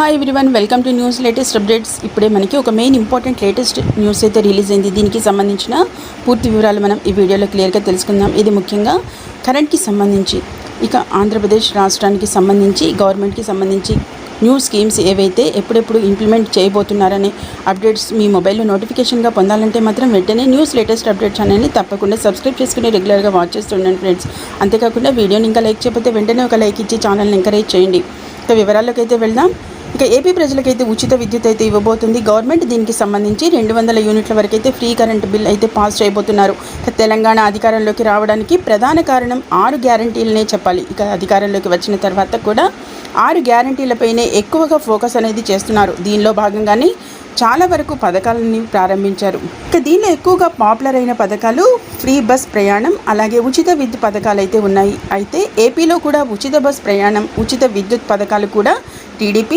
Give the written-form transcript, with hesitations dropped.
Hi everyone, welcome to news latest updates. ఇప్పుడే మనకి ఒక మెయిన్ ఇంపార్టెంట్ లేటెస్ట్ న్యూస్ అయితే రిలీజ్ అయింది. దీనికి సంబంధించిన పూర్తి వివరాలు మనం ఈ వీడియోలో క్లియర్గా తెలుసుకుందాం. ఇది ముఖ్యంగా కరెంట్కి సంబంధించి, ఇక ఆంధ్రప్రదేశ్ రాష్ట్రానికి సంబంధించి, గవర్నమెంట్కి సంబంధించి న్యూ స్కీమ్స్ ఏవైతే ఎప్పుడెప్పుడు ఇంప్లిమెంట్ చేయబోతున్నారనే అప్డేట్స్ మీ మొబైల్లో నోటిఫికేషన్గా పొందాలంటే మాత్రం వెంటనే న్యూస్ లేటెస్ట్ అప్డేట్ ఛానల్ని తప్పకుండా సబ్స్క్రైబ్ చేసుకుని రెగ్యులర్గా వాచ్ చేస్తుండండి ఫ్రెండ్స్. అంతేకాకుండా వీడియోని ఇంకా లైక్ చేయకపోతే వెంటనే ఒక లైక్ ఇచ్చి ఛానల్ని ఎంకరేజ్ చేయండి. ఇక వివరాల్లోకి అయితే వెళ్దాం. ఇక ఏపీ ప్రజలకైతే ఉచిత విద్యుత్ అయితే ఇవ్వబోతుంది గవర్నమెంట్. దీనికి సంబంధించి 200 యూనిట్ల వరకు అయితే ఫ్రీ కరెంట్ బిల్ అయితే పాస్ చేయబోతున్నారు. ఇక తెలంగాణ అధికారంలోకి రావడానికి ప్రధాన కారణం 6 గ్యారంటీలనే చెప్పాలి. ఇక అధికారంలోకి వచ్చిన తర్వాత కూడా 6 గ్యారంటీలపైనే ఎక్కువగా ఫోకస్ అనేది చేస్తున్నారు. దీనిలో భాగంగానే చాలా వరకు పథకాలని ప్రారంభించారు. ఇక దీనిలో ఎక్కువగా పాపులర్ అయిన పథకాలు ఫ్రీ బస్ ప్రయాణం, అలాగే ఉచిత విద్యుత్ పథకాలు అయితే ఉన్నాయి. అయితే ఏపీలో కూడా ఉచిత బస్ ప్రయాణం, ఉచిత విద్యుత్ పథకాలు కూడా టీడీపీ